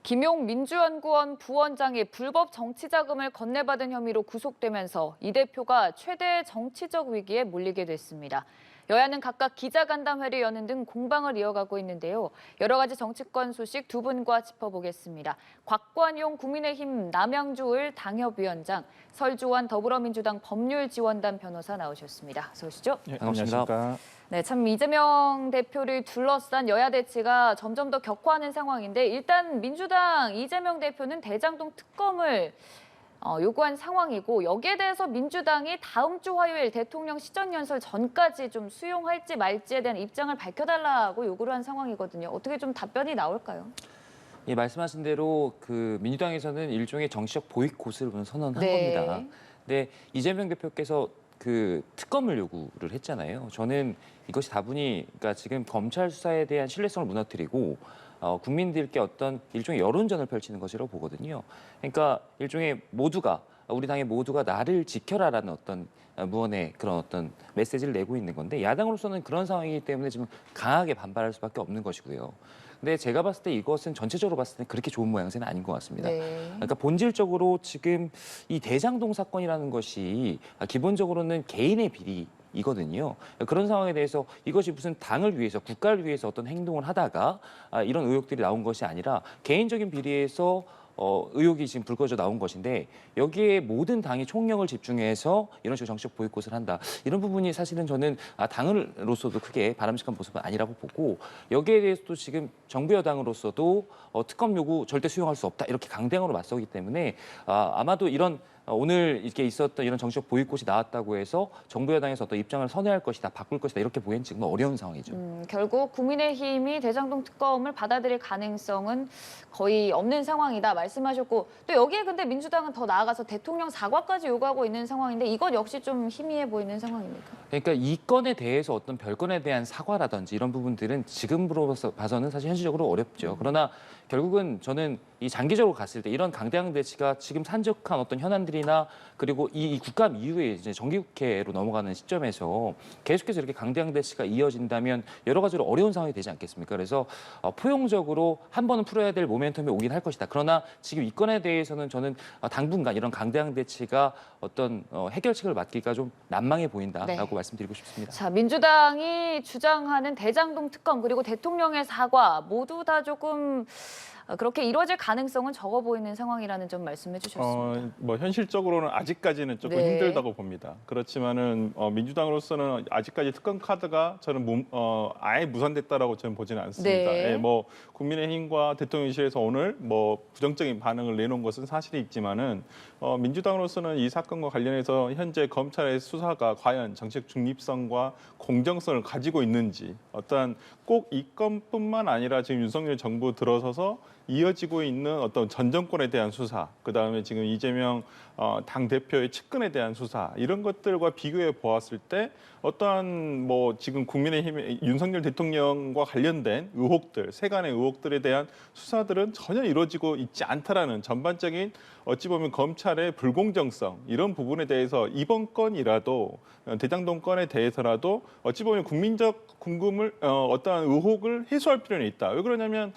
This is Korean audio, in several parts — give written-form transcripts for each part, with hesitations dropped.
김용 민주연구원 부원장이 불법 정치자금을 건네받은 혐의로 구속되면서 이 대표가 최대 정치적 위기에 몰리게 됐습니다. 여야는 각각 기자간담회를 여는 등 공방을 이어가고 있는데요. 여러 가지 정치권 소식 두 분과 짚어보겠습니다. 곽관용 국민의힘 남양주을 당협위원장, 설주환 더불어민주당 법률지원단 변호사 나오셨습니다. 어서 오시죠. 네, 반갑습니다. 안녕하십니까. 네, 참 이재명 대표를 둘러싼 여야 대치가 점점 더 격화하는 상황인데 일단 민주당 이재명 대표는 대장동 특검을 요구한 상황이고 여기에 대해서 민주당이 다음 주 화요일 대통령 시정연설 전까지 좀 수용할지 말지에 대한 입장을 밝혀달라고 요구를 한 상황이거든요. 어떻게 좀 답변이 나올까요? 예, 말씀하신 대로 그 민주당에서는 일종의 정치적 보이콧을 선언한 겁니다. 근데 이재명 대표께서 그 특검을 요구를 했잖아요. 저는 이것이 다분히 그러니까 지금 검찰 수사에 대한 신뢰성을 무너뜨리고 국민들께 어떤 일종의 여론전을 펼치는 것이라고 보거든요. 그러니까 일종의 모두가 우리 당의 모두가 나를 지켜라라는 어떤 무언의 그런 어떤 메시지를 내고 있는 건데 야당으로서는 그런 상황이기 때문에 지금 강하게 반발할 수밖에 없는 것이고요. 근데 제가 봤을 때 이것은 전체적으로 봤을 때 그렇게 좋은 모양새는 아닌 것 같습니다. 그러니까 본질적으로 지금 이 대장동 사건이라는 것이 기본적으로는 개인의 비리이거든요. 그런 상황에 대해서 이것이 무슨 당을 위해서 국가를 위해서 어떤 행동을 하다가 이런 의혹들이 나온 것이 아니라 개인적인 비리에서 의혹이 지금 불거져 나온 것인데 여기에 모든 당이 총력을 집중해서 이런 식으로 정치적 보이콧을 한다. 이런 부분이 사실은 저는 당으로서도 크게 바람직한 모습은 아니라고 보고 여기에 대해서도 지금 정부 여당으로서도 특검 요구 절대 수용할 수 없다. 이렇게 강경으로 맞서기 때문에 아마도 이런 오늘 이렇게 있었던 이런 정치적 보이콧이 나왔다고 해서 정부 여당에서 어떤 입장을 선회할 것이다, 바꿀 것이다 이렇게 보기엔 지금 어려운 상황이죠. 결국 국민의힘이 대장동 특검을 받아들일 가능성은 거의 없는 상황이다 말씀하셨고 또 여기에 근데 민주당은 더 나아가서 대통령 사과까지 요구하고 있는 상황인데 이것 역시 좀 희미해 보이는 상황입니까? 그러니까 이 건에 대해서 어떤 별건에 대한 사과라든지 이런 부분들은 지금으로 봐서는 사실 현실적으로 어렵죠. 그러나 결국은 저는 이 장기적으로 갔을 때 이런 강대강 대치가 지금 산적한 어떤 현안들이나 그리고 이 국감 이후에 이제 정기국회로 넘어가는 시점에서 계속해서 이렇게 강대강 대치가 이어진다면 여러 가지로 어려운 상황이 되지 않겠습니까? 그래서 포용적으로 한 번은 풀어야 될 모멘텀이 오긴 할 것이다. 그러나 지금 이 건에 대해서는 저는 당분간 이런 강대강 대치가 어떤 해결책을 맞기가 좀 난망해 보인다라고 말씀드리고 싶습니다. 자, 민주당이 주장하는 대장동 특검 그리고 대통령의 사과 모두 다 조금 그렇게 이루어질 가능성은 적어 보이는 상황이라는 점 말씀해 주셨습니다. 뭐 현실적으로는 아직까지는 조금 힘들다고 봅니다. 그렇지만은 민주당으로서는 아직까지 특검 카드가 저는 아예 무산됐다라고 저는 보지는 않습니다. 예, 뭐 국민의힘과 대통령실에서 오늘 뭐 부정적인 반응을 내놓은 것은 사실이 있지만은 민주당으로서는 이 사건과 관련해서 현재 검찰의 수사가 과연 정책 중립성과 공정성을 가지고 있는지 어떠한 꼭 이 건뿐만 아니라 지금 윤석열 정부 들어서서 이어지고 있는 어떤 전 정권에 대한 수사, 그다음에 지금 이재명 당 대표의 측근에 대한 수사 이런 것들과 비교해 보았을 때 어떠한 뭐 지금 국민의힘 윤석열 대통령과 관련된 의혹들, 세간의 의혹들에 대한 수사들은 전혀 이루어지고 있지 않다라는 전반적인 어찌 보면 검찰의 불공정성 이런 부분에 대해서 이번 건이라도 대장동 건에 대해서라도 어찌 보면 국민적 궁금을 어떠한 의혹을 해소할 필요는 있다. 왜 그러냐면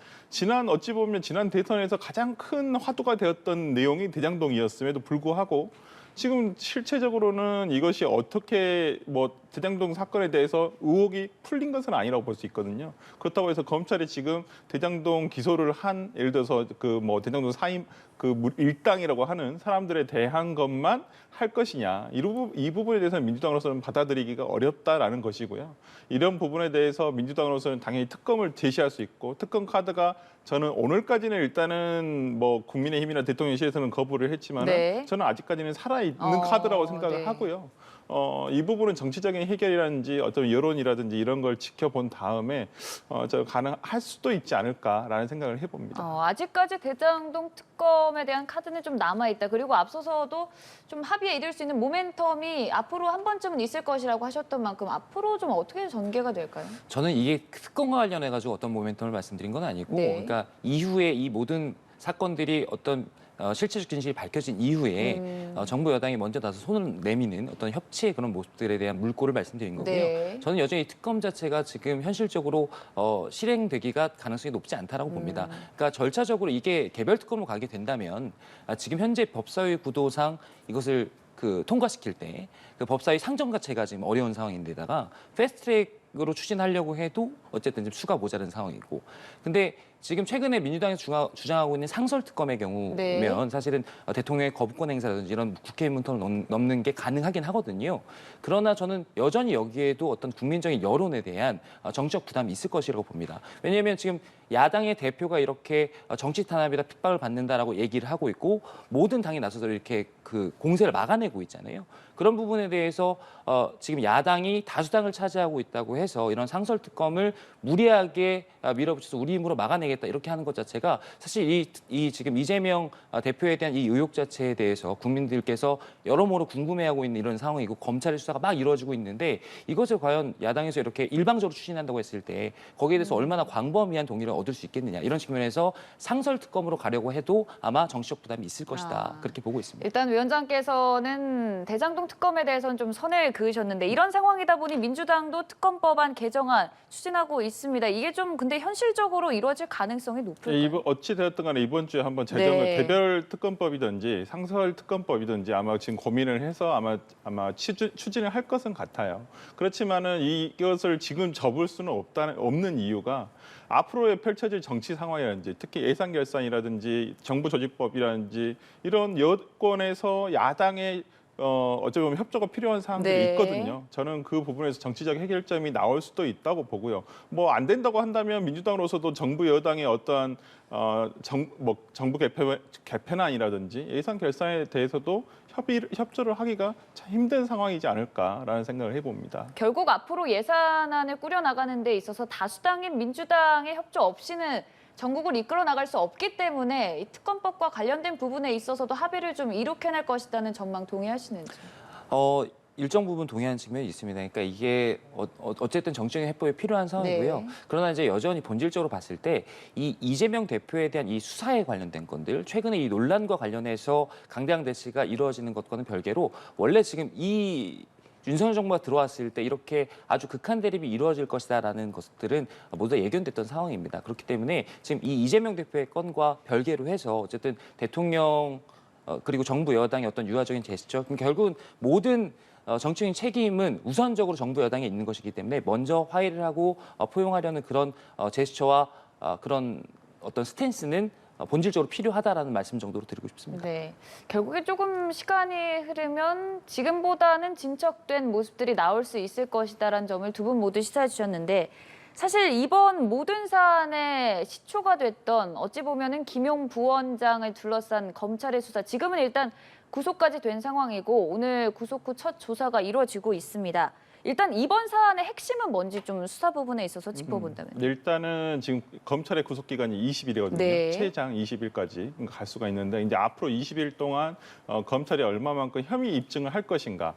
어찌 보면 지난 대선에서 가장 큰 화두가 되었던 내용이 대장동이었음에도 불구하고 지금 실체적으로는 이것이 어떻게 뭐 대장동 사건에 대해서 의혹이 풀린 것은 아니라고 볼 수 있거든요. 그렇다고 해서 검찰이 지금 대장동 기소를 한 예를 들어서 그 뭐 대장동 사임 그 일당이라고 하는 사람들에 대한 것만 할 것이냐 이 부분에 대해서는 민주당으로서는 받아들이기가 어렵다라는 것이고요. 이런 부분에 대해서 민주당으로서는 당연히 특검을 제시할 수 있고 특검 카드가 저는 오늘까지는 일단은 뭐 국민의힘이나 대통령실에서는 거부를 했지만은 저는 아직까지는 살아있는 카드라고 생각을 하고요. 이 부분은 정치적인 해결이라든지 어떤 여론이라든지 이런 걸 지켜본 다음에 가능할 수도 있지 않을까라는 생각을 해봅니다. 아직까지 대장동 특검에 대한 카드는 좀 남아있다. 그리고 앞서서도 좀 합의에 이를 수 있는 모멘텀이 앞으로 한 번쯤은 있을 것이라고 하셨던 만큼 앞으로 좀 어떻게 전개가 될까요? 저는 이게 특검과 관련해가지고 어떤 모멘텀을 말씀드린 건 아니고 그러니까 이후에 이 모든 사건들이 어떤 실체적 진실이 밝혀진 이후에 정부 여당이 먼저 나서 손을 내미는 어떤 협치의 그런 모습들에 대한 물꼬를 말씀드린 거고요. 네. 저는 여전히 특검 자체가 지금 현실적으로 실행되기가 가능성이 높지 않다라고 봅니다. 그러니까 절차적으로 이게 개별 특검으로 가게 된다면 지금 현재 법사위 구도상 이것을 통과시킬 때 그 법사위 상정 자체가 지금 어려운 상황인데다가 패스트트랙으로 추진하려고 해도 어쨌든 지금 수가 모자란 상황이고, 근데 지금 최근에 민주당에서 주장하고 있는 상설특검의 경우면 네. 사실은 대통령의 거부권 행사라든지 이런 국회의 문턱을 넘는 게 가능하긴 하거든요. 그러나 저는 여전히 여기에도 어떤 국민적인 여론에 대한 정치적 부담이 있을 것이라고 봅니다. 왜냐하면 지금 야당의 대표가 이렇게 정치 탄압이다 핍박을 받는다라고 얘기를 하고 있고 모든 당이 나서서 이렇게 공세를 막아내고 있잖아요. 그런 부분에 대해서 지금 야당이 다수당을 차지하고 있다고 해서 이런 상설특검을 무리하게 밀어붙여서 우리 힘으로 막아내겠다 이렇게 하는 것 자체가 사실 이 지금 이재명 대표에 대한 이 의혹 자체에 대해서 국민들께서 여러모로 궁금해하고 있는 이런 상황이고 검찰의 수사가 막 이루어지고 있는데 이것을 과연 야당에서 이렇게 일방적으로 추진한다고 했을 때 거기에 대해서 얼마나 광범위한 동의를 얻을 수 있겠느냐 이런 측면에서 상설특검으로 가려고 해도 아마 정치적 부담이 있을 것이다 그렇게 보고 있습니다. 일단 위원장께서는 대장동 특검에 대해서는 좀 선을 그으셨는데 이런 상황이다 보니 민주당도 특검법안 개정안 추진하고 있습니다. 이게 좀 근데 현실적으로 이루어질 가능성이 높을까요? 어찌 되었든 간에 이번 주에 한번 제정을 네. 개별 특검법이든지 상설 특검법이든지 아마 지금 고민을 해서 아마 추진을 할 것은 같아요. 그렇지만은 이것을 지금 접을 수는 없는 이유가 앞으로에 펼쳐질 정치 상황이라든지 특히 예산결산이라든지 정부조직법이라든지 이런 여권에서 야당의 어찌 보면 협조가 필요한 사항들이 네. 있거든요. 저는 그 부분에서 정치적 해결점이 나올 수도 있다고 보고요. 뭐 안 된다고 한다면 민주당으로서도 정부 여당의 어떠한 정부 개편안이라든지 예산 결산에 대해서도 협조를 하기가 참 힘든 상황이지 않을까라는 생각을 해봅니다. 결국 앞으로 예산안을 꾸려나가는 데 있어서 다수당인 민주당의 협조 없이는 전국을 이끌어 나갈 수 없기 때문에 이 특검법과 관련된 부분에 있어서도 합의를 좀 이룩해낼 것이라는 전망 동의하시는지? 일정 부분 동의하는 측면이 있습니다. 그러니까 이게 어쨌든 정치적인 해법이 필요한 상황이고요. 네. 그러나 이제 여전히 본질적으로 봤을 때 이 이재명 대표에 대한 이 수사에 관련된 건들, 최근에 이 논란과 관련해서 강대강 대치가 이루어지는 것과는 별개로 원래 지금 이 윤석열 정부가 들어왔을 때 이렇게 아주 극한 대립이 이루어질 것이다라는 것들은 모두 다 예견됐던 상황입니다. 그렇기 때문에 지금 이 이재명 대표의 건과 별개로 해서 어쨌든 대통령 그리고 정부 여당의 어떤 유화적인 제스처, 그럼 결국은 모든 정치적인 책임은 우선적으로 정부 여당에 있는 것이기 때문에 먼저 화해를 하고 포용하려는 그런 제스처와 그런 어떤 스탠스는 본질적으로 필요하다라는 말씀 정도로 드리고 싶습니다. 네, 결국에 조금 시간이 흐르면 지금보다는 진척된 모습들이 나올 수 있을 것이다라는 점을 두 분 모두 시사해 주셨는데 사실 이번 모든 사안의 시초가 됐던 어찌 보면은 김용 부원장을 둘러싼 검찰의 수사 지금은 일단 구속까지 된 상황이고 오늘 구속 후 첫 조사가 이루어지고 있습니다. 일단 이번 사안의 핵심은 뭔지 좀 수사 부분에 있어서 짚어본다면. 일단은 지금 검찰의 구속 기간이 20일이거든요. 네. 최장 20일까지 갈 수가 있는데 이제 앞으로 20일 동안 검찰이 얼마만큼 혐의 입증을 할 것인가.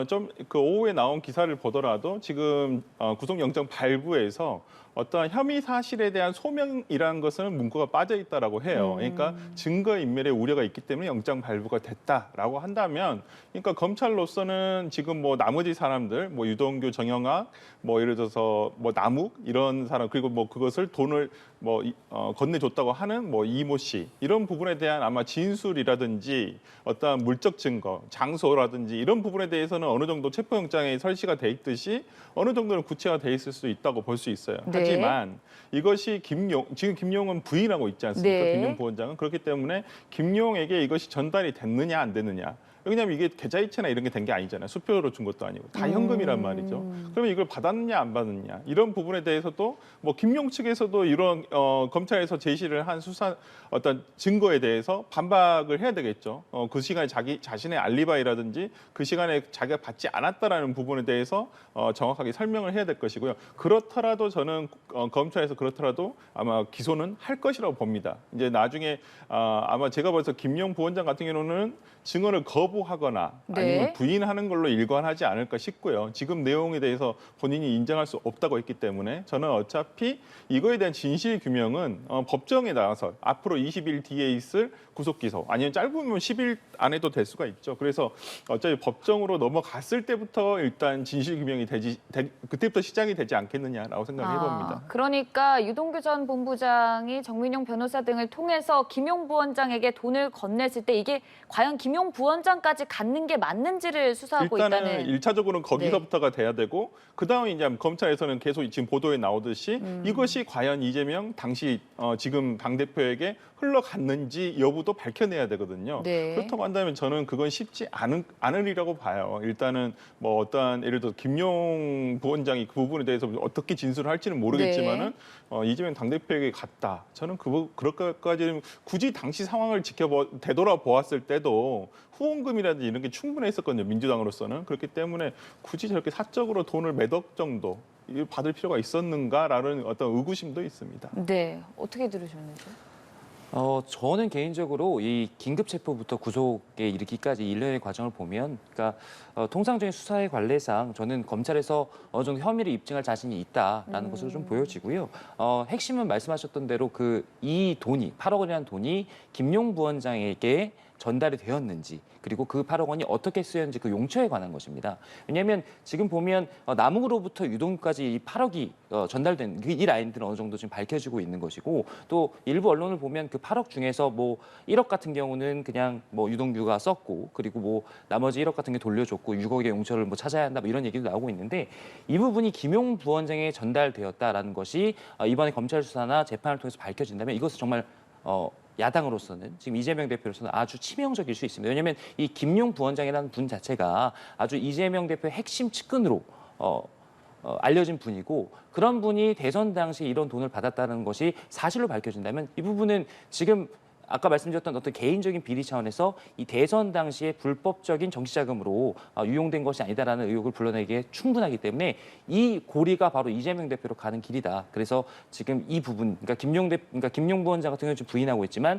좀 그 오후에 나온 기사를 보더라도 지금 구속영장 발부에서 어떤 혐의 사실에 대한 소명이라는 것은 문구가 빠져 있다라고 해요. 그러니까 증거 인멸의 우려가 있기 때문에 영장 발부가 됐다라고 한다면, 그러니까 검찰로서는 지금 뭐 나머지 사람들, 뭐 유동규, 정영학, 뭐 예를 들어서 뭐 남욱 이런 사람 그리고 뭐 그것을 돈을 뭐 건네줬다고 하는 뭐 이모 씨 이런 부분에 대한 아마 진술이라든지 어떤 물적 증거, 장소라든지 이런 부분에 대해서는 어느 정도 체포영장에 설치가 돼 있듯이 어느 정도는 구체화 돼 있을 수 있다고 볼 수 있어요. 네. 하지만 이것이 지금 김용은 부인하고 있지 않습니까? 네. 김용 부원장은. 그렇기 때문에 김용에게 이것이 전달이 됐느냐 안 됐느냐. 왜냐하면 이게 계좌이체나 이런 게 된 게 아니잖아요. 수표로 준 것도 아니고 다 현금이란 말이죠. 그러면 이걸 받았느냐 안 받았느냐 이런 부분에 대해서도 뭐 김용 측에서도 이런 검찰에서 제시를 한 수사 어떤 증거에 대해서 반박을 해야 되겠죠. 그 시간에 자신의 알리바이라든지 그 시간에 자기가 받지 않았다라는 부분에 대해서 정확하게 설명을 해야 될 것이고요. 그렇더라도 저는 검찰에서 그렇더라도 아마 기소는 할 것이라고 봅니다. 이제 나중에 아마 제가 봐서 김용 부원장 같은 경우는 증언을 거부 거부하거나 아니면 네. 부인하는 걸로 일관하지 않을까 싶고요. 지금 내용에 대해서 본인이 인정할 수 없다고 했기 때문에 저는 어차피 이거에 대한 진실 규명은 법정에 나와서 앞으로 20일 뒤에 있을 구속 기소 아니면 짧으면 10일 안에도 될 수가 있죠. 그래서 어차피 법정으로 넘어갔을 때부터 일단 진실 규명이 그때부터 시작이 되지 않겠느냐라고 생각을 해봅니다. 그러니까 유동규 전 본부장이 정민용 변호사 등을 통해서 김용 부원장에게 돈을 건넸을 때 이게 과연 김용 부원장까지 갖는 게 맞는지를 수사하고 일단은 있다는. 일차적으로는 거기서부터가 돼야 되고 그다음에 이제 검찰에서는 계속 지금 보도에 나오듯이 이것이 과연 이재명 당시 지금 당대표에게 흘러갔는지 여부도 밝혀내야 되거든요. 네. 그렇다고 한다면 저는 그건 쉽지 않으리라고 봐요. 일단은 뭐 어떠한 예를 들어 김용 부원장이 그 부분에 대해서 어떻게 진술을 할지는 모르겠지만은 이재명 당대표에게 갔다. 저는 그럴까지는 굳이 당시 상황을 되돌아보았을 때도 후원금이라든지 이런 게 충분했었거든요. 민주당으로서는. 그렇기 때문에 굳이 저렇게 사적으로 돈을 몇 억 정도 받을 필요가 있었는가라는 어떤 의구심도 있습니다. 네, 어떻게 들으셨는지? 저는 개인적으로 이 긴급체포부터 구속에 이르기까지 일련의 과정을 보면, 그러니까 통상적인 수사의 관례상 저는 검찰에서 어느 정도 혐의를 입증할 자신이 있다라는 것으로 좀 보여지고요. 핵심은 말씀하셨던 대로 이 돈이 8억 원이라는 돈이 김용 부원장에게 전달이 되었는지, 그리고 그 8억 원이 어떻게 쓰였는지 그 용처에 관한 것입니다. 왜냐하면 지금 보면 남욱으로부터 유동까지 이 8억이 전달된 이 라인들은 어느 정도 지금 밝혀지고 있는 것이고, 또 일부 언론을 보면 그 8억 중에서 뭐 1억 같은 경우는 그냥 뭐 유동규가 썼고, 그리고 뭐 나머지 1억 같은 게 돌려줬고 6억의 용처를 뭐 찾아야 한다 뭐 이런 얘기도 나오고 있는데, 이 부분이 김용 부원장에게 전달되었다라는 것이 이번에 검찰 수사나 재판을 통해서 밝혀진다면 이것은 정말 야당으로서는, 지금 이재명 대표로서는 아주 치명적일 수 있습니다. 왜냐하면 이 김용 부원장이라는 분 자체가 아주 이재명 대표의 핵심 측근으로 알려진 분이고, 그런 분이 대선 당시에 이런 돈을 받았다는 것이 사실로 밝혀진다면 이 부분은 지금 아까 말씀드렸던 어떤 개인적인 비리 차원에서 이 대선 당시에 불법적인 정치자금으로 유용된 것이 아니다라는 의혹을 불러내기에 충분하기 때문에 이 고리가 바로 이재명 대표로 가는 길이다. 그래서 지금 이 부분, 그러니까 김용 부원장 같은 경우는 지금 부인하고 있지만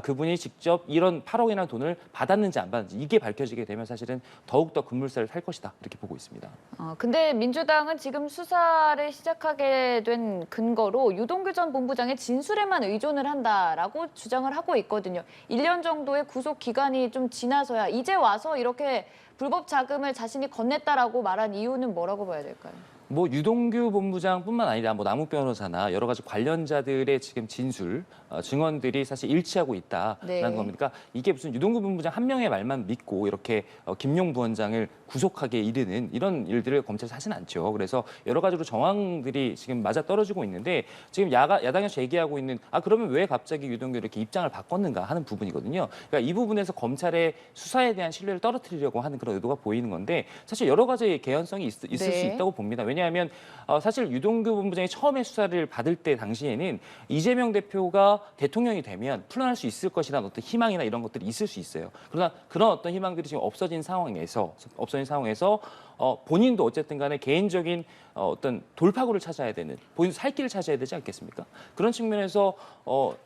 그분이 직접 이런 8억이라는 돈을 받았는지 안 받았는지 이게 밝혀지게 되면 사실은 더욱더 급물살을 탈 것이다. 이렇게 보고 있습니다. 근데 민주당은 지금 수사를 시작하게 된 근거로 유동규 전 본부장의 진술에만 의존을 한다라고 주장을 하고 있거든요. 1년 정도의 구속 기간이 좀 지나서야 이제 와서 이렇게 불법 자금을 자신이 건넸다라고 말한 이유는 뭐라고 봐야 될까요? 뭐 유동규 본부장뿐만 아니라 뭐 남욱 변호사나 여러 가지 관련자들의 지금 진술, 증언들이 사실 일치하고 있다라는 네. 겁니다. 그러니까 이게 무슨 유동규 본부장 한 명의 말만 믿고 이렇게 김용 부원장을 구속하게 이르는 이런 일들을 검찰에서 하진 않죠. 그래서 여러 가지로 정황들이 지금 맞아 떨어지고 있는데, 지금 야당에서 얘기하고 있는 그러면 왜 갑자기 유동규 이렇게 입장을 바꿨는가 하는 부분이거든요. 그러니까 이 부분에서 검찰의 수사에 대한 신뢰를 떨어뜨리려고 하는 그런 의도가 보이는 건데, 사실 여러 가지의 개연성이 있을 네. 수 있다고 봅니다. 왜냐하면 사실 유동규 본부장이 처음에 수사를 받을 때 당시에는 이재명 대표가 대통령이 되면 풀어날 수 있을 것이라는 어떤 희망이나 이런 것들이 있을 수 있어요. 그러나 그런 어떤 희망들이 지금 없어진 상황에서 본인도 어쨌든 간에 개인적인 어떤 돌파구를 찾아야 되는, 본인도 살 길을 찾아야 되지 않겠습니까? 그런 측면에서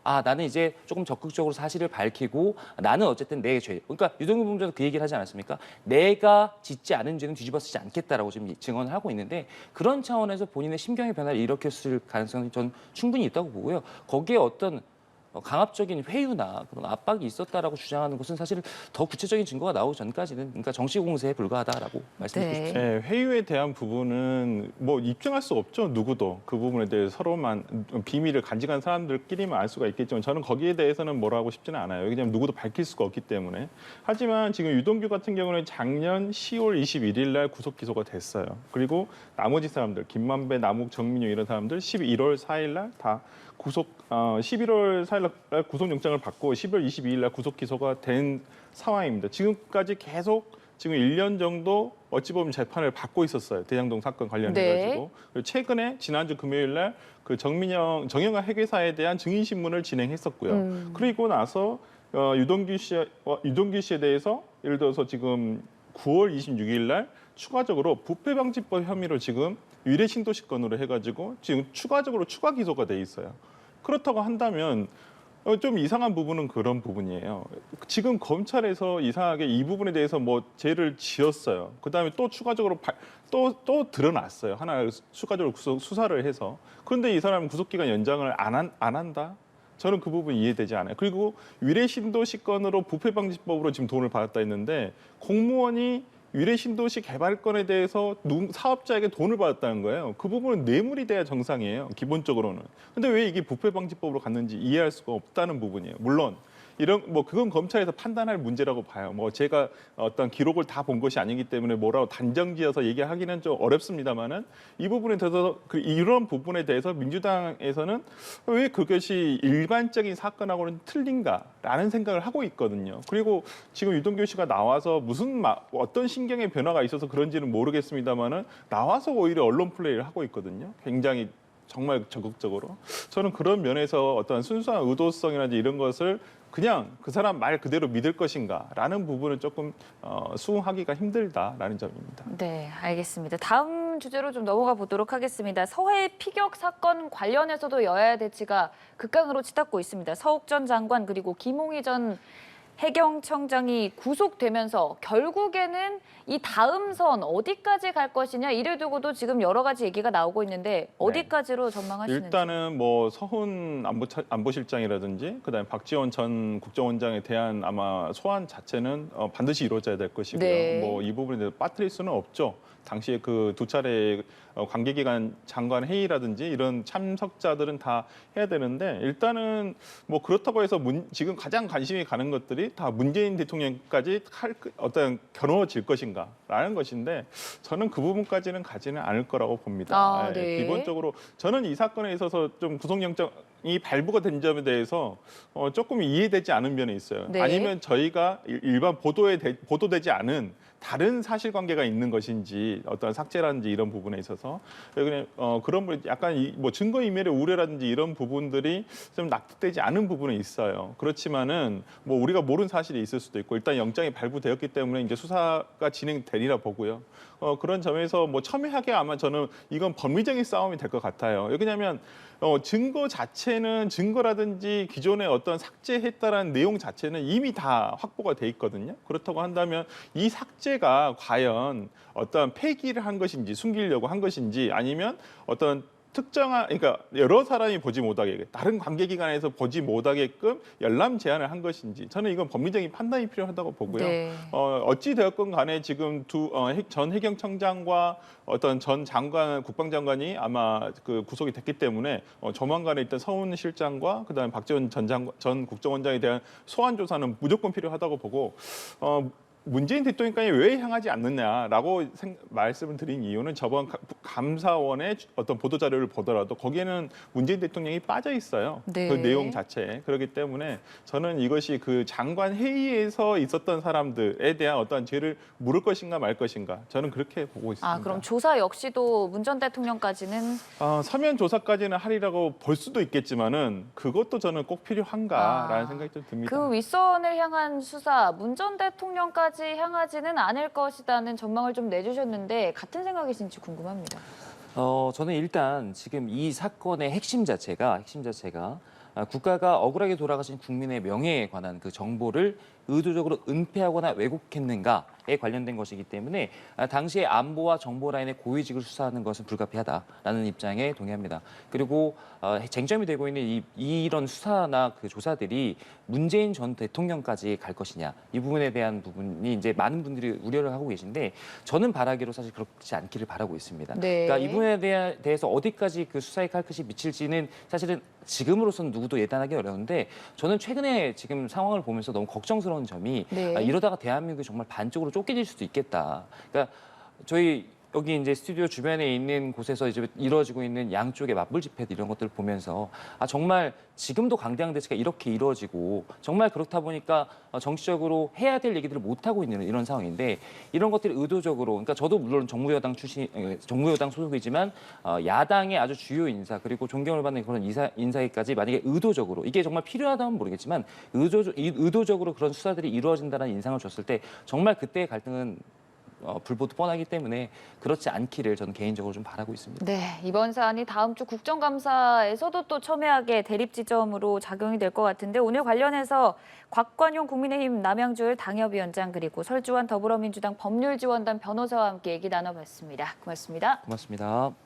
나는 이제 조금 적극적으로 사실을 밝히고 나는 어쨌든 내 죄, 그러니까 유동규 본부장도 그 얘기를 하지 않았습니까? 내가 짓지 않은 죄는 뒤집어 쓰지 않겠다라고 지금 증언을 하고 있는데, 그런 차원에서 본인의 심경의 변화를 일으켰을 가능성이 전 충분히 있다고 보고요. 거기에 어떤 강압적인 회유나 그런 압박이 있었다라고 주장하는 것은 사실 더 구체적인 증거가 나오기 전까지는, 그러니까 정치 공세에 불과하다라고 말씀드리고 싶습니다. 네, 회유에 대한 부분은 뭐 입증할 수 없죠. 누구도 그 부분에 대해 서로만 비밀을 간직한 사람들끼리만 알 수가 있겠지만 저는 거기에 대해서는 뭐라 하고 싶지는 않아요. 왜냐하면 누구도 밝힐 수가 없기 때문에. 하지만 지금 유동규 같은 경우는 작년 10월 21일 날 구속 기소가 됐어요. 그리고 나머지 사람들 김만배, 남욱, 정민용 이런 사람들 11월 4일 날 다 11월 4일 날 구속영장을 받고 11월 22일 날 구속 기소가 된 상황입니다. 지금까지 계속 지금 1년 정도 어찌 보면 재판을 받고 있었어요. 대장동 사건 관련해가지고. 네. 최근에 지난주 금요일 날 그 정영아 회계사에 대한 증인 신문을 진행했었고요. 그리고 나서 유동규 씨에 대해서 예를 들어서 지금 9월 26일 날 추가적으로 부패방지법 혐의로 지금 위례 신도시 건으로 해가지고 지금 추가적으로 추가 기소가 돼 있어요. 그렇다고 한다면 좀 이상한 부분은 그런 부분이에요. 지금 검찰에서 이상하게 이 부분에 대해서 뭐 죄를 지었어요. 그다음에 또 추가적으로 또 드러났어요. 하나 추가적으로 수사를 해서. 그런데 이 사람은 구속기간 연장을 안 한다? 저는 그 부분 이해되지 않아요. 그리고 위례신도시 건으로 부패방지법으로 지금 돈을 받았다 했는데 공무원이 위례신도시 개발건에 대해서 사업자에게 돈을 받았다는 거예요. 그 부분은 뇌물이 돼야 정상이에요. 기본적으로는. 근데 왜 이게 부패방지법으로 갔는지 이해할 수가 없다는 부분이에요. 물론 그건 검찰에서 판단할 문제라고 봐요. 뭐 제가 어떤 기록을 다 본 것이 아니기 때문에 뭐라고 단정지어서 얘기하기는 좀 어렵습니다만은 이 부분에 대해서 이런 부분에 대해서 민주당에서는 왜 그것이 일반적인 사건하고는 틀린가라는 생각을 하고 있거든요. 그리고 지금 유동규 씨가 나와서 어떤 신경의 변화가 있어서 그런지는 모르겠습니다만은 나와서 오히려 언론 플레이를 하고 있거든요. 굉장히 정말 적극적으로. 저는 그런 면에서 어떤 순수한 의도성이라든지 이런 것을 그냥 그 사람 말 그대로 믿을 것인가라는 부분은 조금 수긍하기가 힘들다라는 점입니다. 네, 알겠습니다. 다음 주제로 좀 넘어가 보도록 하겠습니다. 서해 피격 사건 관련해서도 여야의 대치가 극강으로 치닫고 있습니다. 서욱 전 장관 그리고 김홍희 전 해경청장이 구속되면서 결국에는 이 다음 선 어디까지 갈 것이냐 이를 두고도 지금 여러 가지 얘기가 나오고 있는데 어디까지로 전망하시는지. 일단은 뭐 서훈 안보실장이라든지 그다음에 박지원 전 국정원장에 대한 아마 소환 자체는 반드시 이루어져야 될 것이고요. 네. 뭐 이 부분에 대해서 빠뜨릴 수는 없죠. 당시에 그 두 차례 관계기관 장관 회의라든지 이런 참석자들은 다 해야 되는데 일단은 뭐 그렇다고 해서 지금 가장 관심이 가는 것들이 다 문재인 대통령까지 어떤 겨누어질 것인가라는 것인데 저는 그 부분까지는 가지는 않을 거라고 봅니다. 네. 기본적으로 저는 이 사건에 있어서 좀 구속영장이 발부가 된 점에 대해서 조금 이해되지 않은 면이 있어요. 네. 아니면 저희가 일반 보도되지 않은 다른 사실관계가 있는 것인지 어떤 삭제라든지 이런 부분에 있어서 그냥 그런 분 약간 뭐 증거인멸의 우려라든지 이런 부분들이 좀 납득되지 않은 부분은 있어요. 그렇지만은 뭐 우리가 모르는 사실이 있을 수도 있고 일단 영장이 발부되었기 때문에 이제 수사가 진행되리라 보고요. 그런 점에서 뭐 첨예하게 아마 저는 이건 법리적인 싸움이 될 것 같아요. 왜냐하면 증거 자체는 증거라든지 기존에 어떤 삭제했다라는 내용 자체는 이미 다 확보가 돼 있거든요. 그렇다고 한다면 이 삭제가 과연 어떤 폐기를 한 것인지 숨기려고 한 것인지 아니면 어떤 그러니까 여러 사람이 보지 못하게 다른 관계기관에서 보지 못하게끔 열람 제한을 한 것인지 저는 이건 법리적인 판단이 필요하다고 보고요. 네. 어찌 되었건 간에 지금 전 해경청장과 어떤 전 장관 국방장관이 아마 그 구속이 됐기 때문에 조만간에 일단 서훈 실장과 그다음에 박지원 전 국정원장에 대한 소환 조사는 무조건 필요하다고 보고 문재인 대통령까지 왜 향하지 않느냐라고 말씀을 드린 이유는 저번 감사원의 어떤 보도자료를 보더라도 거기에는 문재인 대통령이 빠져 있어요. 네. 그 내용 자체에. 그렇기 때문에 저는 이것이 그 장관 회의에서 있었던 사람들에 대한 어떤 죄를 물을 것인가 말 것인가 저는 그렇게 보고 있습니다. 그럼 조사 역시도 문 전 대통령까지는 서면 조사까지는 하리라고 볼 수도 있겠지만은 그것도 저는 꼭 필요한가라는 생각이 좀 듭니다. 그 윗선을 향한 수사 문 전 대통령까지 향하지는 않을 것이라는 전망을 좀 내주셨는데 같은 생각이신지 궁금합니다. 저는 일단 지금 이 사건의 핵심 자체가 국가가 억울하게 돌아가신 국민의 명예에 관한 그 정보를 의도적으로 은폐하거나 왜곡했는가에 관련된 것이기 때문에 당시에 안보와 정보 라인의 고위직을 수사하는 것은 불가피하다라는 입장에 동의합니다. 그리고 쟁점이 되고 있는 이런 수사나 그 조사들이 문재인 전 대통령까지 갈 것이냐 이 부분에 대한 부분이 이제 많은 분들이 우려를 하고 계신데 저는 바라기로 사실 그렇지 않기를 바라고 있습니다. 네. 그러니까 이 부분에 대해서 어디까지 그 수사의 칼끝이 미칠지는 사실은 지금으로서는 누구도 예단하기 어려운데 저는 최근에 지금 상황을 보면서 너무 걱정스러운 점이 네. 이러다가 대한민국이 정말 반쪽으로 쫓겨질 수도 있겠다. 그러니까 저희 여기 이제 스튜디오 주변에 있는 곳에서 이제 이루어지고 있는 양쪽의 맞불 집회 이런 것들을 보면서 정말 지금도 강대강 대치가 이렇게 이루어지고 정말 그렇다 보니까 정치적으로 해야 될 얘기들을 못 하고 있는 이런 상황인데 이런 것들을 의도적으로 그러니까 저도 물론 정무여당 소속이지만 야당의 아주 주요 인사 그리고 존경을 받는 그런 인사에까지 만약에 의도적으로 이게 정말 필요하다면 모르겠지만 의도적으로 그런 수사들이 이루어진다는 인상을 줬을 때 정말 그때의 갈등은 불보듯 뻔하기 때문에 그렇지 않기를 저는 개인적으로 좀 바라고 있습니다. 네, 이번 사안이 다음 주 국정감사에서도 또 첨예하게 대립 지점으로 작용이 될 것 같은데 오늘 관련해서 곽관용 국민의힘 남양주을 당협위원장 그리고 설주환 더불어민주당 법률지원단 변호사와 함께 얘기 나눠봤습니다. 고맙습니다. 고맙습니다.